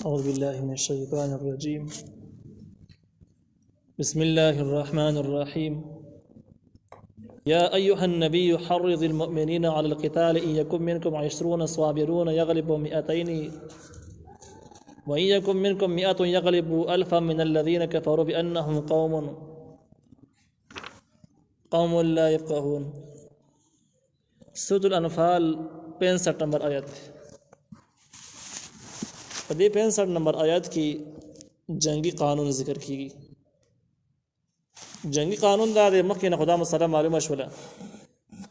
أعوذ بالله من الشيطان الرجيم. بسم الله الرحمن الرحيم. يا أيها النبي حرض المؤمنين على القتال إن يكن منكم 20 صابرون يغلبوا 200 وإن يكن منكم 100 يغلبوا 1000 من الذين كفروا بأنهم قوم لا يفقهون. سورة الأنفال 65 نمبر آیت. په دې 65 نمبر آیات کې جنگي قانون ذکر کیږي. جنگي قانون دا د مخکې نه خدا مسله معلومه شوله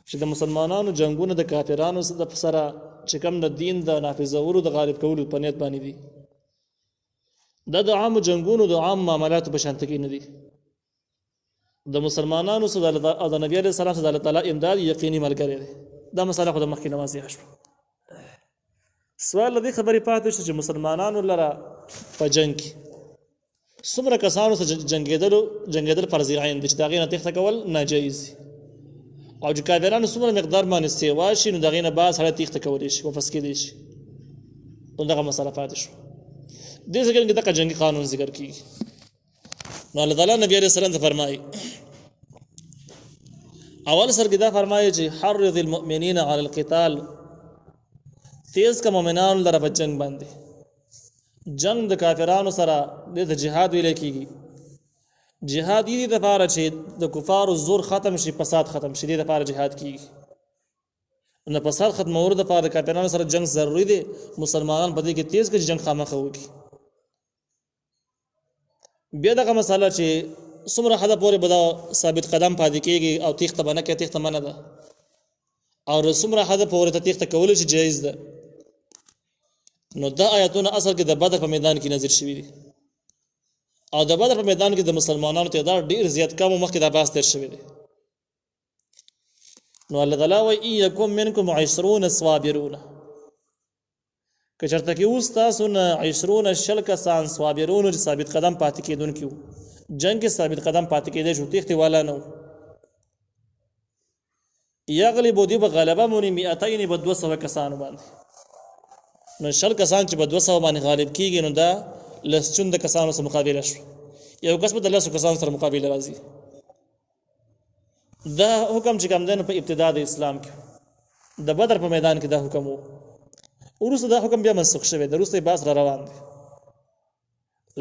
چې د مسلمانانو جنگونه د کافرانو سره چې کوم د دین د نافذولو د غالب کولو په نیت باندې دي. دا د عام جنگونو د عام معاملاتو په شان کې نه دي. د مسلمانانو سره د نبی عليه السلام سره الله تعالی امداد یقیني ملګری دی. دا مسله خو د مخکې نه واضحه شوه. سوال لدې خبرې پاتې شو چې مسلمانانو لره په جنگ کې څومره کسانو سره جنګېدل فرض عین دي چې د هغې نه تېښته کول ناجایز دي، او چې کافرانو څومره مقدار باندې سیوا شي نو د هغې نه بعد سړی تېښته کولی شي، واپس کېدی شي. نو دغه مسله پاتې شوه. دې ځای کې دغه جنګي قانون ذکر کېږي. نو الله تعالی نبي علیه السلام ته فرمایي، اول سر کې دا فرمایي چې حرض المؤمنین علی القتال، تیز کا مؤمنان لره په جنگ باندې. جنگ د کافرانو سره د جهاد ویل کېږي. جهاد دې لپاره چې د کفارو زور ختم شي، فساد ختم شي، دې لپاره جهاد کېږي. نو فساد ختمولو لپاره د کافرانو سره جنگ ضروري دی. مسلمانان په دې کې تیز کې جنگ خامخا وکړي. بیا دغه مسله چې څومره حده پورې به دا ثابت قدم پاتې کېږي او تېښته به نه کوي، تېښته منع ده، او څومره حده پورې ته تېښته کولی شي جایز ده. نو دا آیاتونه اصل کې د بدر په میدان کې نازل شوي دي، او د بدر په میدان کې د مسلمانانو تعداد ډېر زیات کم او مخکې دا بحث تېر شوی دی. نو الله تعالی وایي ان یکن منکم 20 صابرون، که چېرته کې اوس تاسو نه 20 شل کسان صابرون چې ثابت قدم پاتې کېدونکي وو، جنګ کې ثابت قدم پاتې کېدی شو، تېښتې والا نه وو، یغلبو دوی به غلبه موني 200 به 200 کسانو باندې. نو شل کسان چې په 200 باندې غالب کیږي نو دا لسچون د کسانو سره مقابله شو، یو کس په 200 کسانو سره مقابله راځي. دا حکم چې کوم دی نو په ابتدا د اسلام کې د بدر په میدان کې دا حکم وو. وروسته دا حکم بیا منسوخ شوی، د وروسته بحث را روان دی.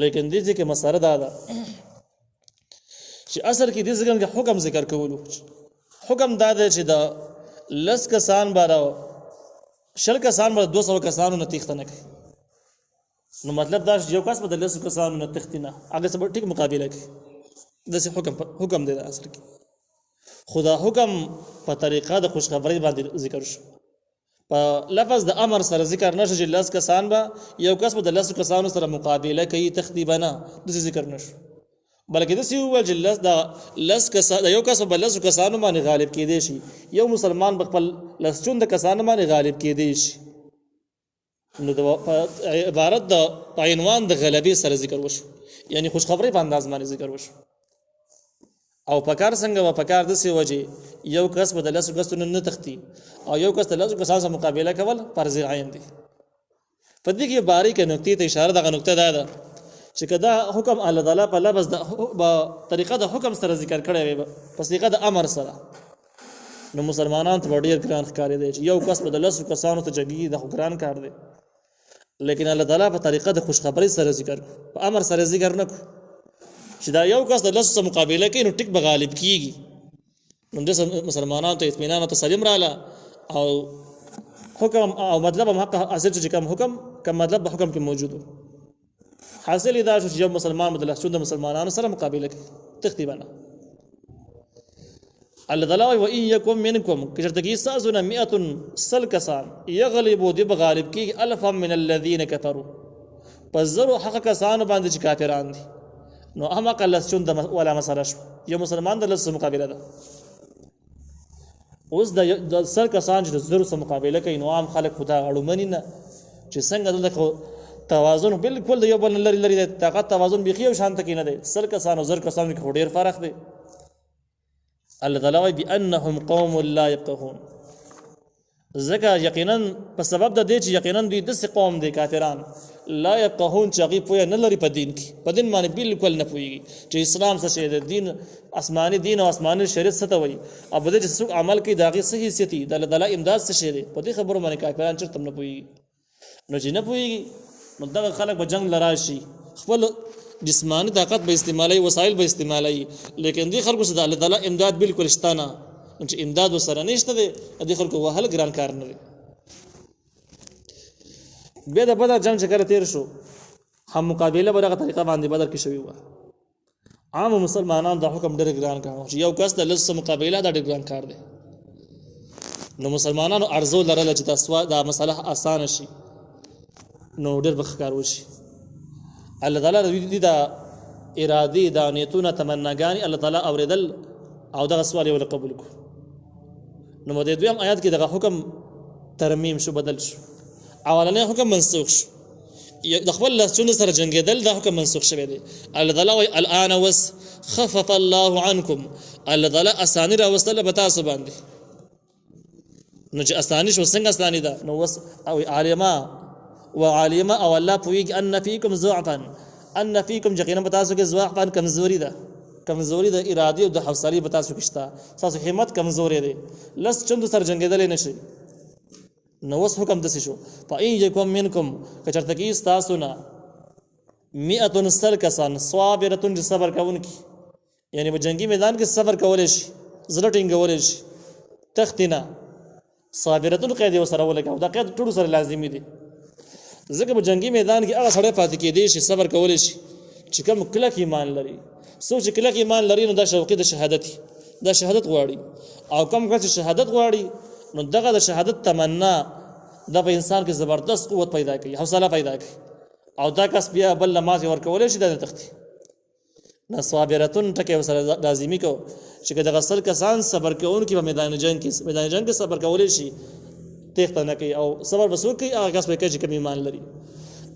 لیکن دې کې مسله دا ده چې اصل کې دې ځکه حکم ذکر کولو، حکم دا دی چې دا لس کسان بارا شل کسان به 200 کسانو نه تېښته نه کوي. نو مطلب دا چې یو کس به د 200 کسانو نه تښتي نه، هغه سره ټیک مقابله کوي. داسې حکم دی دا اصل کې. خو دا حکم په طریقه د خوشخبرۍ باندې ذکر شو، په لفظ د امر سره ذکر نشو چې 10 کسان به یو کس به د 200 کسانو سره مقابله کوي، تښتي به نه، داسې ذکر نشو. بلکې داسې وویل چې یو کس به 200 کسانو باندې غالب کېدی شي، یو مسلمان به خپل 200 کسانو باندې غالب کېدی شي. نو د عبارت د عنوان د غلبې سره ذکر وشو، یعنی خوشخبری په انداز باندې ذکر وشو. او پکار څنګه و پکار داسې وجه یو کس به د 200 کسانو نه تښتي او یو کس د 200 کسانو سره مقابله کول فرض عین دي. په دې کې باریکه نکته ته اشاره دغه نکته ده چې کدا حکم الله تعالی په لفظ د طریقه د حکم سره ذکر کړی وي، په طریقه د امر سره، نو مسلمانان ته ډېر ګران ښکاري دی چې یو کس په 200 کسانو ته جنګي د ګران کار دی. لیکن الله تعالی په طریقه د خوشخبری سره ذکر، په امر سره ذکر نه کو چې دا یو کس د 200 سره مقابله کوي نو ټیک به غالب کیږي. نو د مسلمانانو ته اطمینان او تسلیم رااله، او حکم او مطلب هم حق حاصل چې کوم حکم کوم مطلب په حکم کې موجود و. حاصل دا شو چې یو مسلمان د 200 مسلمانانو سره مقابله کوي، تښتي به نه. الله تعالی و ان یکم منکم، که چېرته کې تاسو نه 100 کسان یغلبو دوی به غالب کېږي 1000 من الذین کفروا، په زرو حق کسانو باندې چې کافران دي. نو هماغه 200 ولا مسله شو، یو مسلمان د 200 مقابله ده. اوس د 100 کسان چې د زرو سره مقابله کوي نو عام خلک خدا اړومني نه چې څنګه دلته توازن بالکل د یو بل لري دی، طاقت توازن بيخي او شانت کې نه دی. 100 کسان او 0 کسان کې ډېر فرق دی. الله تعالی بانهم قوم لا يفقهون، ځکه یقینا په سبب د دې چې یقینا دوی داسې قوم دی کافران لا یفقهون چې هغوی پوهه نه لري په دین کې په دین باندې بالکل نه پوهېږي چې اسلام څه شی دی دین آسماني دین او آسماني شریعت څه ته وایي او په دې چې څوک عمل کوي د هغې څه حیثیت وي د الله تعالی امداد څه شی دی په دې خبرو باندې کافران چېرته هم نه پوهېږي نو چې نه پوهېږي نو دغه خلک به جنګ له راشي خپل جسمانی طاقت به استعمالوي وسایل به استعمالوي لیکن دې خلکو څخه د الله تعالی امداد بالکل شته نه چې امداد ورسره نشته دی دې خلکو وهل ګران کار نه دی بیا د بدر جنګ چې کله تېر شو هم مقابله به دغه طریقه باندې بدر کې شوې وه عام مسلمانانو دا حکم ډېر ګران کړ چې یو کس د لږ څه مقابله دا ډېر ګران کار دی نو مسلمانانو ارزو لرله چې دا مسله اسانه شي نو ډېر به ښه کار وشي الله تعالی دوی دا ارادې دا نیتونه تمناګانې الله تعالی اورېدل او دغه سوال یې ولې قبول کړو نو د دویم آیات کې دغه حکم ترمیم شو بدل شو اولنی حکم منسوخ شو د خپل لاسونو سره جنګېدل دا حکم منسوخ شوی دی الله تعالی وایي الآن وس خفف الله عنکم الله تعالی اساني راوستله په تاسو باندې نو چې اساني شو څنګه اساني ده نو وس او عالمه او الله پوهېږي ان فیکم ضعفا ان فیکم یقینا په تاسو کې ضعفا کمزوري ده کمزوري د ارادې او د حوصلې په تاسو کې شته تاسو همت کمزوري دی لس چندو سره جنګېدلی نه شي نو اوس حکم داسې شو فإن یکم منکم که چېرته کې ستاسو نه 100 سل کسان صابرتون چې صبر کوونکي یعنې په جنګي میدان کې صبر کولی شي زړه ټینګولی شي تختې نه صابرتون قید یې ورسره ولګوو دا قید ټولو سره لازمي دی ځکه په جنګي میدان کې هغه سړی پاتې کېدی شي صبر کولی شي چې کوم کلک ایمان لري څوک چې کلک ایمان لري نو دا شوقي د شهادت دا شهادت غواړي او کوم کس چې شهادت غواړي نو دغه د شهادت تمنا دا په انسان کې زبردست قوت پیدا کوي حوصله پیدا کوي او دا کس بیا بل لمازې ورکولی شي دا نه تښتي نه صابرتون ټکی ورسره لازمي کو چې که دغه سل کسان صبر کوونکي په میدان جنګ کې صبر کولی شي تېښته نه کوي او صبر به څوک کوي هغه کس به کوي چې کوم ایمان لري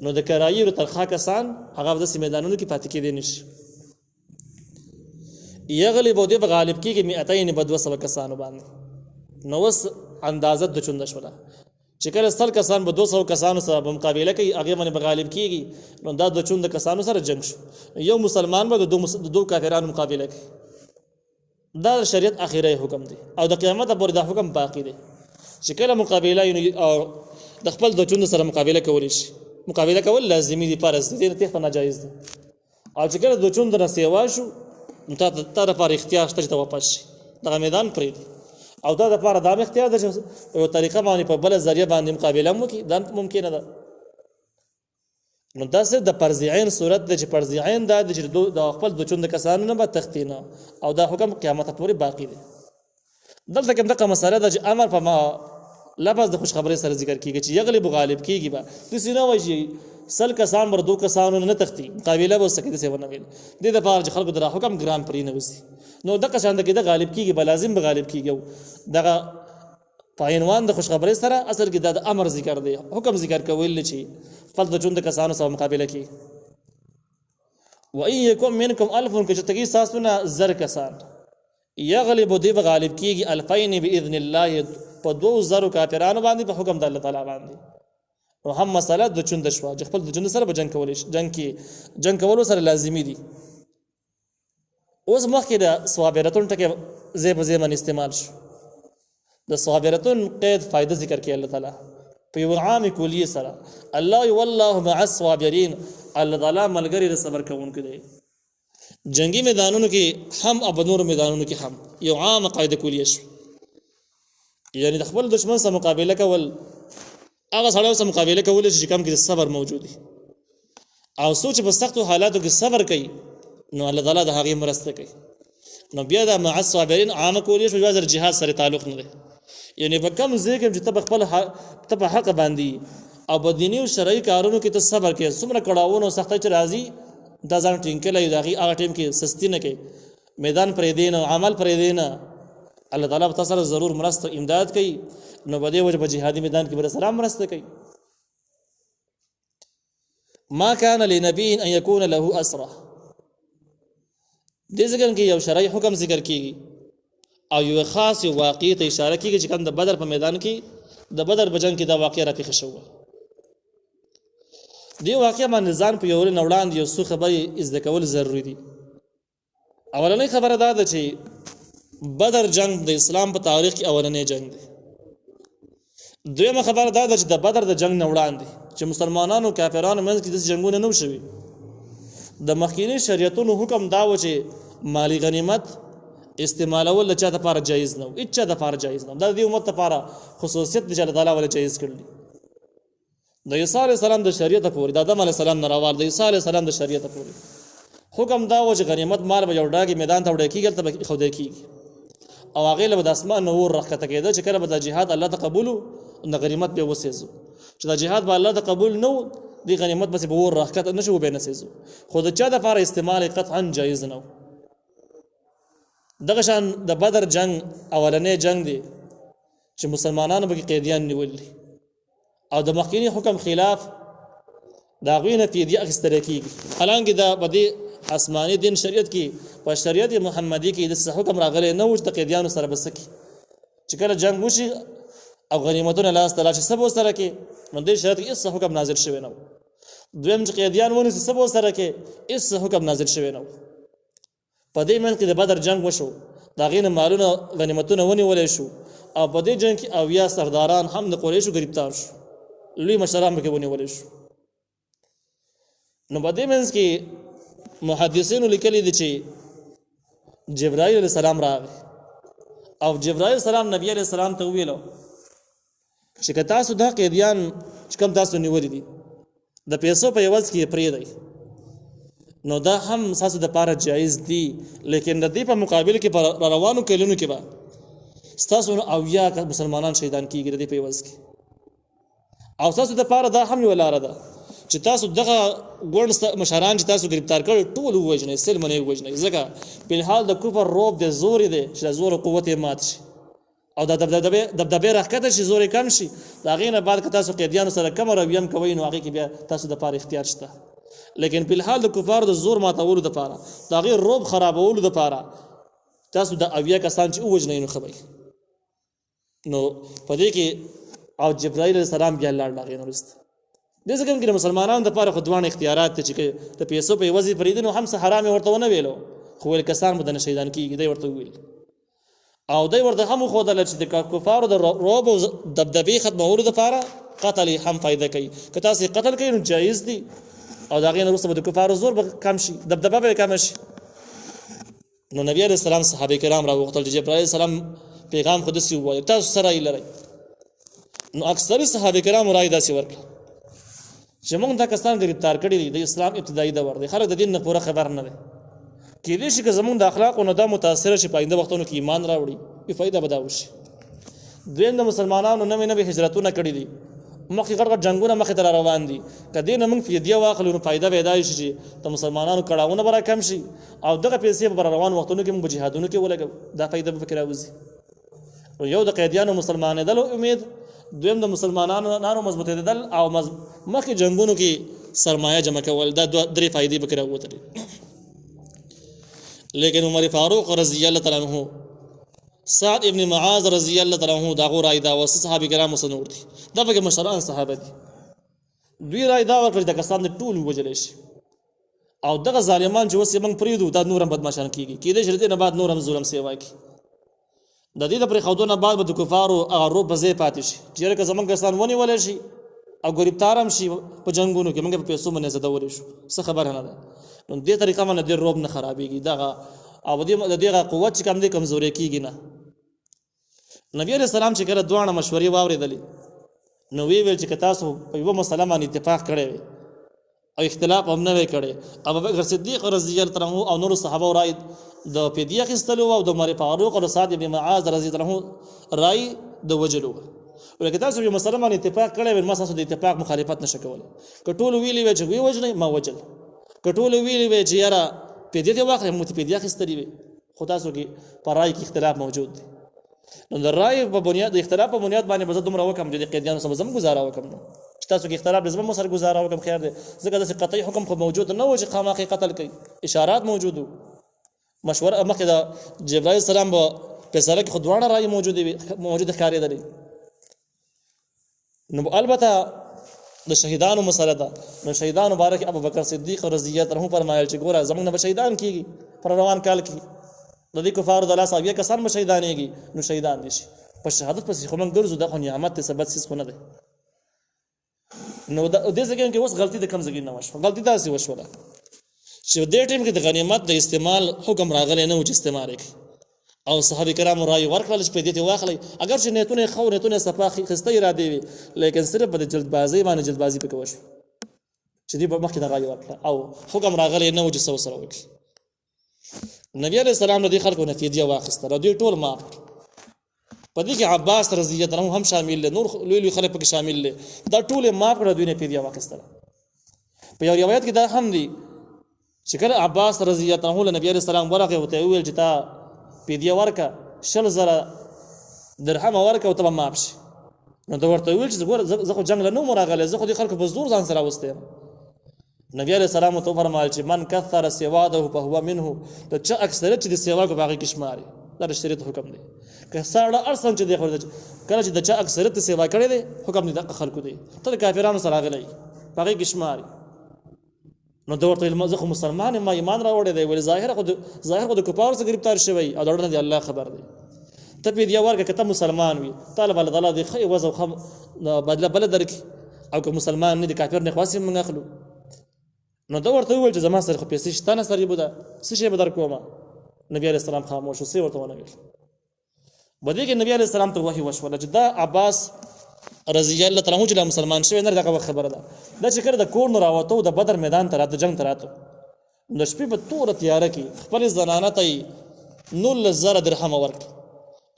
نو د کرایرو ترخه کسان هغه په داسې میدانونو کې پاتې کېدی نه شي یغلبو دې به غالب کېږي 200 په 200 کسانو باندې نو اوس اندازه د چونده شوله چې کله 100 کسان به 200 کسانو سره به مقابله کوي هغې باندې به غالب کېږي نو دا د چونده کسانو سره جنګ شو یو مسلمان به د دو کافرانو مقابله کوي دا شریعت اخیری حکم دی او د قیامت پورې دا حکم باقی دی چې کله مقابله او د خپل د چونده سره مقابله کولی شي مقابله کول لازمي دي فرض دي نه تېښته ناجایز ده او چې کله د چونده نه سیوا شو نو تا لپاره اختیار شته چې ته واپس شي دغه میدان پرېږدي او دا دپاره دا هم اختیار ده چې یو طریقه باندې په بله ذریعه باندې مقابله هم وکړي دا ممکنه ده نو دا صرف د فرض عین صورت ده چې فرض عین دا ده چې د خپل د چونده کسانو نه به تښتي نه او دا حکم قیامت پورې باقي دی دلته کې دغه مسله ده چې امر په ما لفظ د خوشخبری سره ذکر کیږي چې یغلب غالب کیږي به داسې نه وایي چې 100 کسان بر 2 کسانو نه تښتي مقابله به وسکې داسې ونه ویل دې دپاره چې خلکو د حکم ګران پرې نه وځي نو دغه شان د کې د غالب کیږي به لازم به غالب کیږي دغه په عنوان د خوشخبری سره اصل کې د امر ذکر دی حکم ذکر کول چې خپل د چونده کسانو سره مقابله کوي وإن یکم منکم 1000 که چېرته کې ستاسو نه 1000 کسان یغلب دی به غالب کیږي 2000 باذن الله په 2000 کافرانو باندې په حکم د الله تعالی باندې او هم مسله د چونده شوه چې خپل د چونده سره به جنګ کولی شي جنګ کولو سره لازمي دي اوس مخکې د صابرتون ټکی ځای په ځای باندې استعمال شو د صابرتون قید فایده ذکر کوي الله تعالی په یو عام کلیه سره الله والله مع الصابرین الله تعالی ملګری د صبر کوونکو دی جنگي میدانونو کې هم او نور میدانونو کې هم یو عام قاعده کلیه شو یعنی د خپل دشمن سره مقابله کول هغه سره سره مقابله کول چې کوم کې صبر موجود دی او سوچ په سختو حالاتو کې صبر کوي نو الله تعالی د هغه مرسته کوي نو بیا د مع الصابرین عام کلیه شو جواز جهاد سره تعلق نه دی یعنی په کوم ځای کې چې خپل ته په حق باندې او په دیني او شرعي کارونو کې ته صبر کوي څومره کړهونه او سختۍ چې راځي دا ځان ټینګلی دغې هغه ټیم کې سستی نه کوي میدان پرېږدي نه عمل پرېږدي نه الله تعالی په تاسو سره ضرور مرسته امداد کوي نو په دې وجه په جهادي میدان کې به سره مرسته کوي ما كان لنبي ان يكون له اسره دې ځکه کې یو شرعي حکم ذکر کیږي او یو خاص واقعي ته اشاره کیږي چې کوم د بدر په میدان کې د بدر په جنګ کې دا واقعه راپېښه شوه. دې واقعه باندې ځان په یو نه وړاندې یو څو خبرې زده کول ضروري دي. اولنۍ خبره دا ده چې بدر جنگ د اسلام په تاریخ کې اولنۍ جنگ دی. دویمه خبره دا ده چې د بدر د جنگ نه وړاندې چې مسلمانانو کافرانو منځ کې داسې جنګونه نه شوي. د مخکینی شریعتونو حکم دا و چې مالی غنیمت استعمالول د چا دپاره جایز نه و، هېڅ چا دپاره جایز نه و. دا د دې امت دپاره خصوصیت دی چې الله تعالی ولې جایز کړي. د عیسی علیه السلام د شریعت پورې د آدم علیه السلام نه راوال د عیسی علیه السلام د شریعت پورې حکم دا و چې غنیمت مال به یو ډاګې میدان ته وړی کېږي، هلته به ایښودی کېږي او هغې له به د اسمان نه اور راښکته کېده چې کله به د جهاد الله ته قبول و د غنیمت به یې وسېځو. چې د جهاد به الله ته قبول نه و دې غنیمت بسې به اور راښکته نه شي و به یې نسېځو. خو د چا دپاره استعمال یې قطعا جایز نه و. دغه شان د بدر جنگ اولنی جنگ دی چې مسلمانانو به کې قیدیان نیول دي او د مخکینی حکم خلاف د هغوی نه فدیه اخیستلی کېږي. حالانکې دا په دې آسماني دین شریعت کې په شریعت محمدي کې داسې حکم راغلی نه و چې د قیدیانو سره به څه کړي. چې کله جنګ وشي او غنیمتونه لاسته راشي څه به ورسره کړي، نو دې شریعت کې هېڅ حکم نازل شوی نه و. دویم چې قیدیان ونیسي څه به ورسره کړي، هېڅ حکم نازل شوی نه و. په دې منځ کې د بدر جنگ وشو، د هغې نه مالونه غنیمتونه ونیولی شو او په دې جنگ کې 80 سرداران هم د قریشو ګرفتار شو، لوی مشران پکې ونیولی شو. نو په دې منځ کې محدثینو لیکلي دي چې جبرائیل علیه السلام راغی او جبرائیل السلام نبی علیه السلام ته وویلو چې که تاسو دا قیدیان چې کوم تاسو نیولي دي د پیسو په عوض کې یې پرېږدئ نو دا هم ستاسو دپاره جایز دي، لیکن د دې په مقابل کې په روانو کلونو کې به ستاسو 80 مسلمانان شهیدان کېږي د دې په عوض کې. او ستاسو دپاره دا هم یوه لاره ده چې تاسو دغه ګوند مشران چې تاسو ګرفتار کړي ټول ووژنئ، سلمه یې ووژنئ، ځکه فلحال د کفر روب د زور دی چې د زور قوت یې مات شي او د دبدبې راښکته شي، زور یې کم شي. د هغې نه بعد که تاسو قیدیانو سره کمه رویه هم کوئ نو هغې کې بیا تاسو دپاره اختیار شته. لیکن فلحال د کفارو د زور ماتولو دپاره د هغې روب خرابولو دپاره تاسو د 80 کسان چې ووژنئ نو ښه به نو په دې کې او جبرائیل علیه السلام بیا لاړ د هغې نه وروسته. دې ځکه هم کې د مسلمانانو دپاره خو دواړه اختیارات دي چې د پیسو په عوض یې پرېږدي نو هم څه حرام یې ورته ونه ویلو، خو ویل کسان به دنه شهیدان کېږي دی ورته وویل. او دی ورته هم وښودله چې د کفارو د رعب او دبدبې ختمولو دپاره قتل یې هم فایده کوي. که تاسو یې قتل کوئ نو جایز دي او د هغې نه وروسته به د کفارو زور به کم شي، دبدبه به یې کمه شي. نو نبي علیه السلام صحابه کرام راوغوښتل چې جبرائیل علیه السلام پیغام خو داسې ووایه تاسو څه رایې لرئ. نو اکثري صحابه کرامو رایې داسې ورکړه چې موږ دا کسان ګرفتار کړي دي د اسلام ابتدایي دور دی، خلک د دین نه پوره خبر نه دی، کېدای شي که زموږ د اخلاقو نه دا متاثره شي په آینده وختونو کې ایمان راوړي بې فایده به دا وشي. دویم د مسلمانانو نوې هجرتونه کړي دي، مخکې غټ غټ جنګونه مخې ته را روان دي، که دې نه موږ فدیه واخلو نو فایده به یې دا شي چې د مسلمانانو کړاوونه به را کم شي او دغه پیسې به را روان وختونو کې موږ په جهادونو کې ولګوو، دا فایده به پکې راوځي. یو د قیدیانو مسلمانېدلو امید، دویم د مسلمانانو مضبوطېدل او مخکې جنګونو کې سرمایه جمع کول، دا 3 فایدې پکې راووتلې. لیکن عمر فاروق رضی الله تعالی عنہ، سعد ابن معاذ رضی الله تعالی عنہ دا غو رای دا وس صحابه کرام سنور دي، دا پکې مشران صحابه دي، دوی رای دا ورکړي د کسان ټول وجلې شي او دغه ظالمان چې وس موږ پریدو دا نورم بدمعشان کیږي، کېدای شي دې نه بعد نورم ظلم سیوا کی. د دې د پرې خودونه بعد به د کفارو هغه روب به ځای پاتې شي چې که زمونږ کسان ونیولی شي او ګرفتار هم شي په جنګونو کې موږ په پیسو باندې زدولی شو، څه خبره نه ده. نو دې طریقه باندې دې روب نه خرابېږي دغه او د دې قوت چې کم دی کمزوری کېږي نه. نبی علیه السلام چې کله دواړه مشورې واورېدلې نو ویل چې که تاسو په یوه مسله باندې اتفاق کړی وي او اختلاف هم نه وی کړی، ابوبکر صدیق رضی الله عنه او نورو صحابه رای د فدیه اخیستلو او د عمر فاروق او سعد بن معاذ رضی الله عنه رای د وجلو. ولکه تاسو یو مسله باندې اتفاق کړی وي ما تاسو د اتفاق مخالفت نشه کولی. که ټول ویلي وي چې وی وجنئ ما وجل، که ټول ویلي وي چې یاره فدیه دې واخلئ موږ فدیه اخیستلې وي، خو تاسو کې په رای کې اختلاف موجود دی. نو د رای په بنیاد د اختلاف په بنیاد باندې به زه دومره وکړم چې د قیدیانو سره زم ګزاره وکړم، چې تاسو کې اختلاف د زما سره ګزاره وکړم خیر دی، ځکه داسې قطعي حکم خو موجود نه و چې خامخا قتل کوي، اشارات موجود وو. مشوره مخکې د جبرائیل السلام په فیصله کې خو دواړه رایې موجودې ښکارېدلې. نو البته د شهیدانو مسله ده. نو شهیدانو مبارک ابو بکر صدیق رضی الله عنه فرمایل چې ګوره زمونږ نه شهیدان کیږي پر روان کال کې د دې کفارو د لاس اویا کسان شهیدانېږي نو شهیدان دي شي په شهادت پسې خو موږ ګرځو د خو نعمت ته سبب سیس خو نه ده. نو د دې ځکه کې اوس غلطي د کم ځای نه وشوه. غلطي داسې وشوله چې د ټیم کې د غنیمت د استعمال حکم راغلی نه و چې استعمال وکړي او صحابه کرام رائے ورکړل چې په دې ته واخلي اگر چې نیتونه خو نیتونه صفا خسته اراده وي لیکن صرف په جلدبازي باندې جلدبازي پکې وشو چې دې په مخکې د رائے ورکړه او حکم راغلی نه و چې سره وکړي. نبی عليه السلام د خلکو نه فدیه واخیسته را دوی ټول معاف په دې کې عباس رضی الله عنه هم شامل دي نور لوی خلک پکې شامل دي دا ټول معاف کړه دوی نه فدیه واخیسته. په یو روایت کې دا هم دي چې کله عباس رضی الله عنه له نبی عليه السلام ورغه وته ویل چې تا فدیه ورکه 100,000 درهم ورکه او ته معاف شي. نو دا ورته ویل چې زه خو جنگ له نو راغله زه خو دې خلکو په زور ځان سره واستم. نبی عليه السلام ته فرمایل چې من کثر سواده فهو منه د چا اکثریت چې د سیوا کو باغی کشماري دا شریعت حکم دی که ساړه ارسن چې د کله چې د چا اکثریت سیوا کړي دی حکم دی د خلکو دی ته کافرانو سره غلي باغی کشماري. نو دا ورته مزه مسلمان ما ایمان راوړی دی ول ظاهر خو د کفار سره گرفتار شوی او دا نه دی الله خبر دی ته په دی ورګه کته مسلمان وي طالب الله دی خي وزو خم بدله بل درک او که مسلمان نه دی کافر نه خاصه موږ اخلو. نو دا ورته ویل چې زما سره خو پیسې شته نه سره بوده څه شی به در کومه. نبی عليه السلام خاموش او څه ورته ونه ویل. بده کې نبی عليه السلام ته وحي وشول چې دا عباس رضی الله تعالی عنہ مسلمان شوی نه دا خبره ده دا چې کړه د کور نه راوته د بدر میدان ته راته جنگ ته راته د شپې په تور تیار کې خپل زنانه ته 9,000 درهم ورک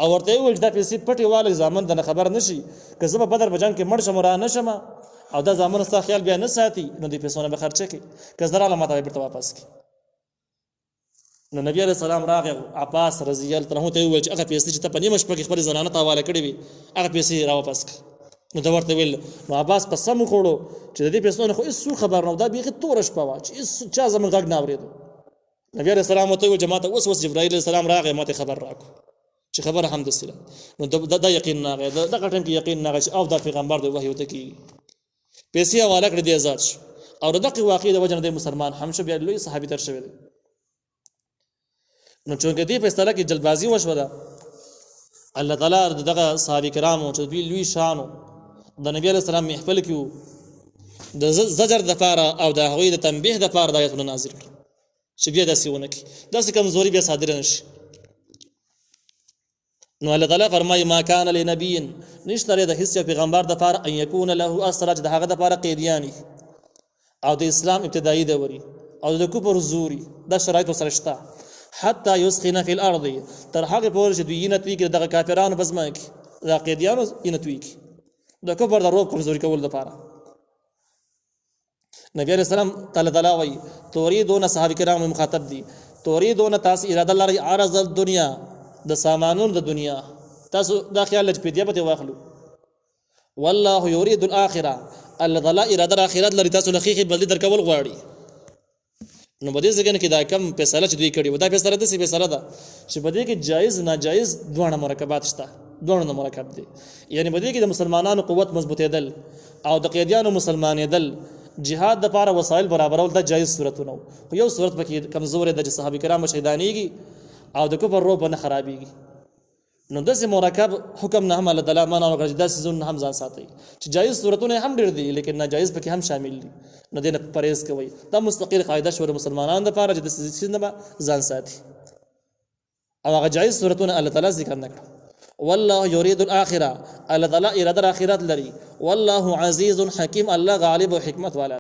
او ورته ویل دا پیسې پټي والي ځامن د خبر نشي که زه په بدر بجنګ کې مړ شم را نشم او دا ځامن ستا خیال بیا نه ساتي نو دې پیسونه به خرچه کې که زرا علامات به بیرته واپس کی. نو نبی عليه السلام راغی عباس رضی الله عنه ته ویل چې هغه پیسې چې ته په نیمه شپه کې خپل زنانه ته حواله کړې وي هغه پیسې را واپس کی. نو دا ورته ویل نو عباس په سم خوړو چې د دې پیسو نه خو هیڅ خبر نه دا بیخي تور شپه وا چې هیڅ چا زموږ غږ نه اورېدو. نبی عليه السلام ته ویل جماعت اوس جبرائیل عليه السلام راغی ماته خبر راکو چې خبر هم دسله. نو دا یقین نه غي دا ټیم کې یقین نه غي او دا پیغمبر دی وحی وته کی پیسې حواله کړې دي آزاد شو او دغه واقعي د وجه نه مسلمان هم شو بیا لوی صحابي تر شوی دی. نو چونکه دې په استله کې جلبازي وشوه ده الله تعالی دغه صحابه کرامو چې لوی شانو د نبی عليه السلام محفل کې د زجر د پاره او د هغوی د تنبیه د پاره د آیتونو نازل کړ چې بیا داسې ونه کړي داسې کمزوري بیا صادره نشي. نو الله تعالی فرمایي ما کان لنبی نشته د هیڅ پیغمبر د پاره ان یکون له اسرا چې د هغه د پاره قیدیانی او د اسلام ابتدایي دوري او د کفر زوري د شرایط سره شته حتی یسخن فی الارض تر هغه پورې چې دوی نتوي کې د کافرانو بزما کې د قیدیانو نتوي کې د کفر د روب کمزوري کول لپاره. نبی عليه السلام تعالی وی توریدون صحابه کرام مخاطب دي توریدون تاسو اراده لري عرض الدنيا د سامانونو د دنیا تاسو دا خیال لږ پیډیا پته واخلو والله يريد الاخره الله تعالی اراده اخرت لري تاسو لخيخي بدلی درکول غواړي. نو بده ځکه کې دا کم فیصله چې دوی کړي و دا فیصله د سی فیصله ده چې بده کې جایز ناجایز دوه مرکبات شته دوه مرکب دي یعنی بده کې د مسلمانانو قوت مضبوطېدل او د قیدیانو مسلمانېدل جهاد د لپاره وسایل برابرول د جایز صورتونه خو یو صورت پکې کمزور ده چې صحابه کرام شهیدانېږي او د کفر روب نه خرابېږي. نو داسې مرکب حکم نه هم الله تعالی معنا وکړي داسې ځون هم ځان ساتي چې جایز صورتونه هم ډېر دي لیکن ناجایز پکې هم شامل دي نو دینه پرهیز کوي دا مستقل قاعده شوره مسلمانانو لپاره چې د څه نه ځان ساتي او هغه جایز صورتونه الله تعالی ذکر نه کړ. والله يريد الاخره الله تعالی اراده اخرت لري والله عزيز حكيم الله غالب او حکمت والا.